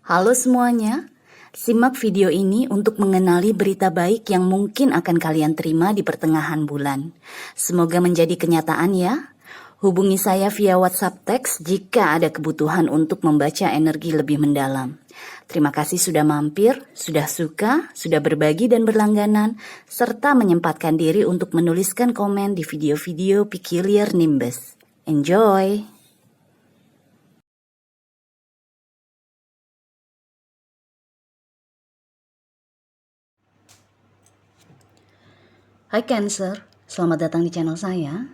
Halo semuanya, simak video ini untuk mengenali berita baik yang mungkin akan kalian terima di pertengahan bulan. Semoga menjadi kenyataan ya. Hubungi saya via WhatsApp teks jika ada kebutuhan untuk membaca energi lebih mendalam. Terima kasih sudah mampir, sudah suka, sudah berbagi dan berlangganan, serta menyempatkan diri untuk menuliskan komen di video-video Peculiar Nimbus. Enjoy! Hai Cancer, selamat datang di channel saya.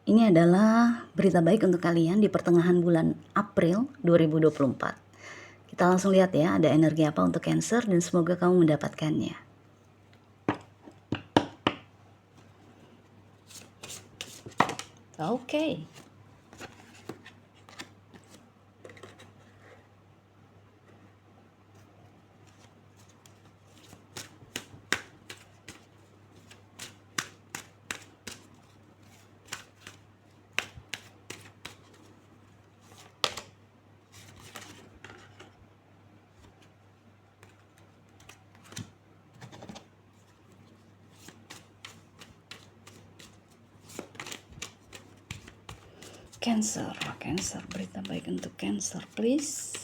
Ini adalah berita baik untuk kalian di pertengahan bulan April 2024. Kita langsung lihat ya, ada energi apa untuk Cancer dan semoga kamu mendapatkannya. Oke. Cancer, berita baik untuk Cancer, please.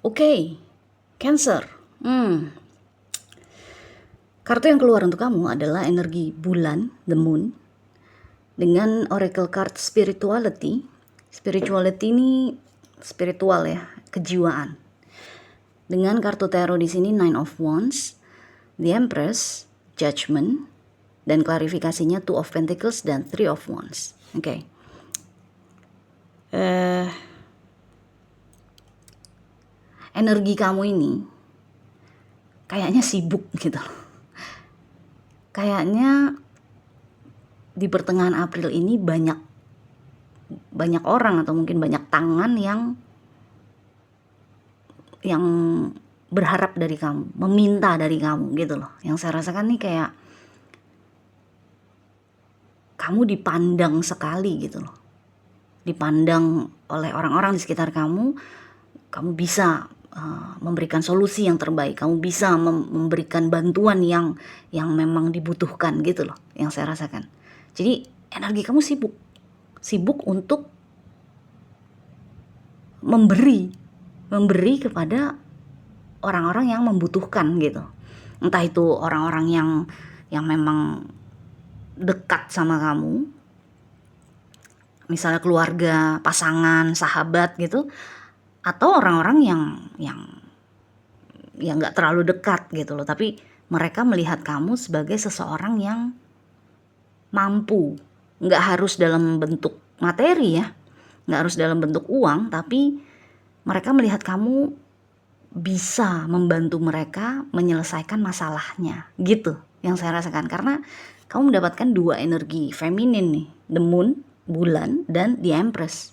Oke, Cancer. Kartu yang keluar untuk kamu adalah energi bulan, the moon, dengan oracle card spirituality. Spirituality ini spiritual ya, kejiwaan. Dengan kartu tarot di sini Nine of Wands, the Empress, Judgment, dan klarifikasinya Two of Pentacles dan Three of Wands. Oke. Energi kamu ini kayaknya sibuk gitu. Kayaknya di pertengahan April ini banyak orang atau mungkin banyak tangan yang berharap dari kamu, meminta dari kamu gitu loh. Yang saya rasakan nih kayak kamu dipandang sekali gitu loh. Dipandang oleh orang-orang di sekitar kamu bisa memberikan solusi yang terbaik, kamu bisa memberikan bantuan yang memang dibutuhkan gitu loh, yang saya rasakan. Jadi energi kamu sibuk untuk memberi kepada orang-orang yang membutuhkan gitu. Entah itu orang-orang yang memang dekat sama kamu, misalnya keluarga, pasangan, sahabat gitu, atau orang-orang yang nggak terlalu dekat gitu loh, tapi mereka melihat kamu sebagai seseorang yang mampu, nggak harus dalam bentuk materi ya, nggak harus dalam bentuk uang, tapi mereka melihat kamu bisa membantu mereka menyelesaikan masalahnya gitu, yang saya rasakan. Karena kamu mendapatkan dua energi feminin nih, the moon, bulan, dan the Empress.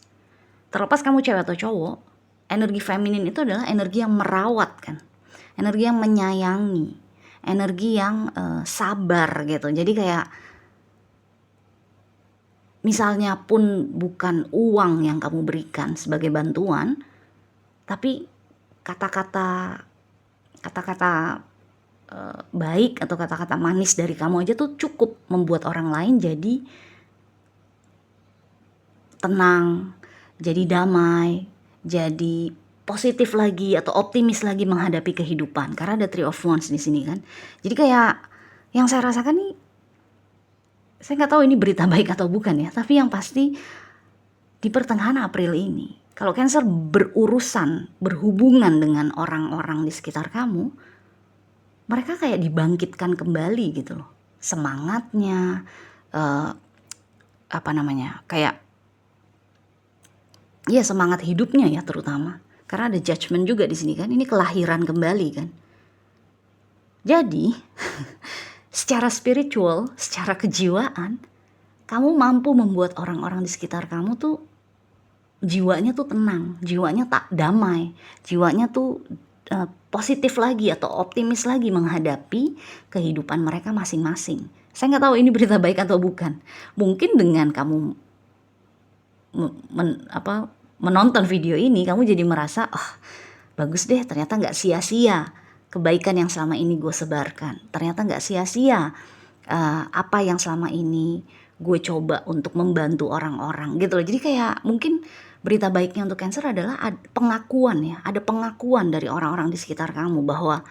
Terlepas kamu cewek atau cowok, energi feminin itu adalah energi yang merawat kan, energi yang menyayangi, energi yang sabar gitu. Jadi kayak misalnya pun bukan uang yang kamu berikan sebagai bantuan, tapi kata-kata baik atau kata-kata manis dari kamu aja tuh cukup membuat orang lain jadi tenang, jadi damai, jadi positif lagi atau optimis lagi menghadapi kehidupan. Karena ada Three of Wands di sini kan. Jadi kayak yang saya rasakan nih, saya nggak tahu ini berita baik atau bukan ya, tapi yang pasti di pertengahan April ini, kalau Cancer berhubungan dengan orang-orang di sekitar kamu, mereka kayak dibangkitkan kembali gitu loh, semangatnya, kayak ya semangat hidupnya ya terutama. Karena ada judgment juga di sini kan, ini kelahiran kembali kan. Jadi, secara spiritual, secara kejiwaan, kamu mampu membuat orang-orang di sekitar kamu tuh jiwanya tuh tenang, jiwanya tak damai, jiwanya tuh positif lagi atau optimis lagi menghadapi kehidupan mereka masing-masing. Saya nggak tahu ini berita baik atau bukan. Mungkin dengan kamu menonton video ini, kamu jadi merasa, oh bagus deh, ternyata nggak sia-sia kebaikan yang selama ini gue sebarkan. Ternyata nggak sia-sia apa yang selama ini gue coba untuk membantu orang-orang gitu loh. Jadi kayak mungkin berita baiknya untuk Cancer adalah pengakuan ya. Ada pengakuan dari orang-orang di sekitar kamu bahwa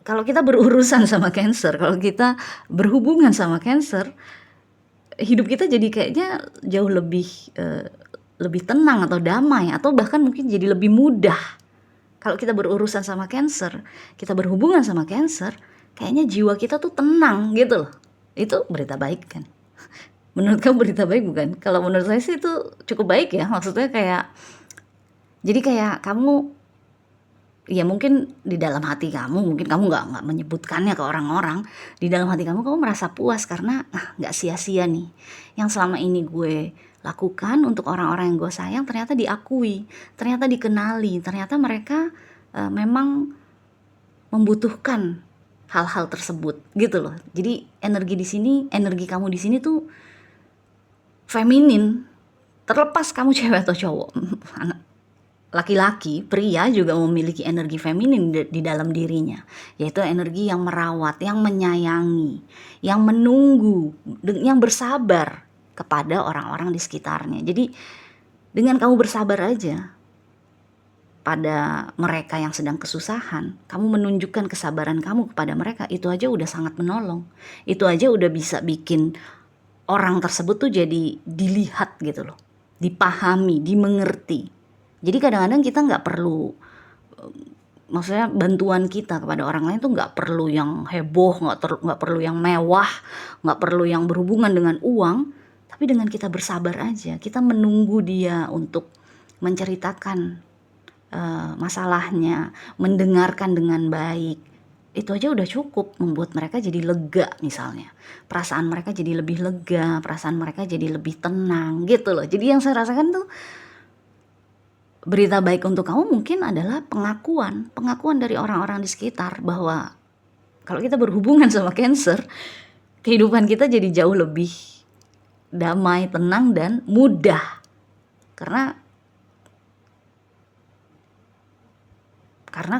kalau kita berurusan sama Cancer, kalau kita berhubungan sama Cancer, hidup kita jadi kayaknya jauh lebih tenang atau damai, atau bahkan mungkin jadi lebih mudah. Kalau kita berurusan sama Cancer, kita berhubungan sama Cancer, kayaknya jiwa kita tuh tenang gitu loh. Itu berita baik kan? Menurut kamu berita baik bukan? Kalau menurut saya sih itu cukup baik ya. Maksudnya kayak, jadi kayak kamu, ya mungkin di dalam hati kamu, mungkin kamu nggak menyebutkannya ke orang-orang, di dalam hati kamu merasa puas karena nggak sia-sia nih yang selama ini gue lakukan untuk orang-orang yang gue sayang, ternyata diakui, ternyata dikenali, ternyata mereka memang membutuhkan hal-hal tersebut gitu loh. Jadi energi kamu di sini tuh feminin, terlepas kamu cewek atau cowok. Laki-laki, pria juga memiliki energi feminin di dalam dirinya, yaitu energi yang merawat, yang menyayangi, yang menunggu, yang bersabar kepada orang-orang di sekitarnya. Jadi dengan kamu bersabar aja pada mereka yang sedang kesusahan, kamu menunjukkan kesabaran kamu kepada mereka, itu aja udah sangat menolong. Itu aja udah bisa bikin orang tersebut tuh jadi dilihat gitu loh, dipahami, dimengerti. Jadi kadang-kadang kita nggak perlu, maksudnya bantuan kita kepada orang lain tuh nggak perlu yang heboh, nggak perlu yang mewah, nggak perlu yang berhubungan dengan uang, tapi dengan kita bersabar aja, kita menunggu dia untuk menceritakan masalahnya, mendengarkan dengan baik, itu aja udah cukup membuat mereka jadi lega misalnya. Perasaan mereka jadi lebih lega, perasaan mereka jadi lebih tenang gitu loh. Jadi yang saya rasakan tuh, berita baik untuk kamu mungkin adalah pengakuan dari orang-orang di sekitar bahwa kalau kita berhubungan sama Cancer, kehidupan kita jadi jauh lebih damai, tenang, dan mudah. Karena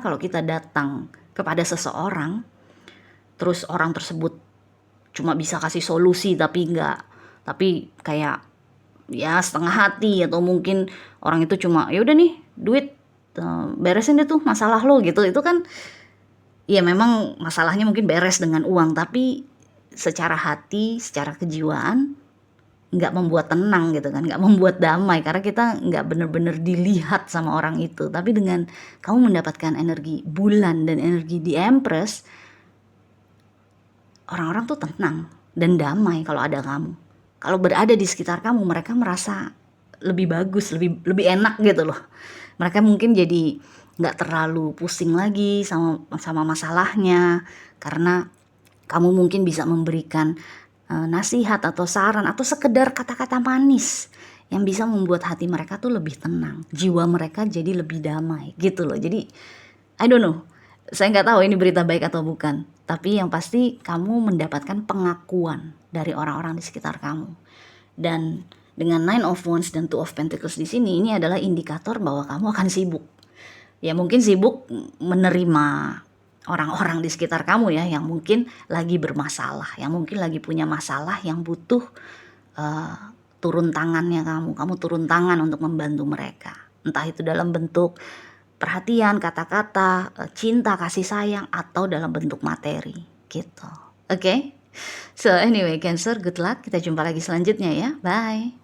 kalau kita datang kepada seseorang, terus orang tersebut cuma bisa kasih solusi tapi kayak ya setengah hati, atau mungkin orang itu cuma ya udah nih duit, beresin deh tuh masalah lo gitu, itu kan ya memang masalahnya mungkin beres dengan uang, tapi secara hati, secara kejiwaan nggak membuat tenang gitu kan, nggak membuat damai, karena kita nggak bener-bener dilihat sama orang itu. Tapi dengan kamu mendapatkan energi bulan dan energi di Empress, orang-orang tuh tenang dan damai kalau ada kamu. Kalau berada di sekitar kamu, mereka merasa lebih bagus, lebih enak gitu loh. Mereka mungkin jadi nggak terlalu pusing lagi sama masalahnya, karena kamu mungkin bisa memberikan nasihat atau saran atau sekedar kata-kata manis yang bisa membuat hati mereka tuh lebih tenang, jiwa mereka jadi lebih damai gitu loh. Jadi I don't know, saya nggak tahu ini berita baik atau bukan, tapi yang pasti kamu mendapatkan pengakuan dari orang-orang di sekitar kamu. Dan dengan Nine of Wands dan Two of Pentacles di sini, ini adalah indikator bahwa kamu akan sibuk. Ya mungkin sibuk menerima orang-orang di sekitar kamu ya, yang mungkin lagi bermasalah, yang mungkin lagi punya masalah, yang butuh turun tangannya kamu turun tangan untuk membantu mereka. Entah itu dalam bentuk perhatian, kata-kata, cinta, kasih sayang, atau dalam bentuk materi gitu. Oke? So anyway, Cancer, good luck. Kita jumpa lagi selanjutnya ya. Bye.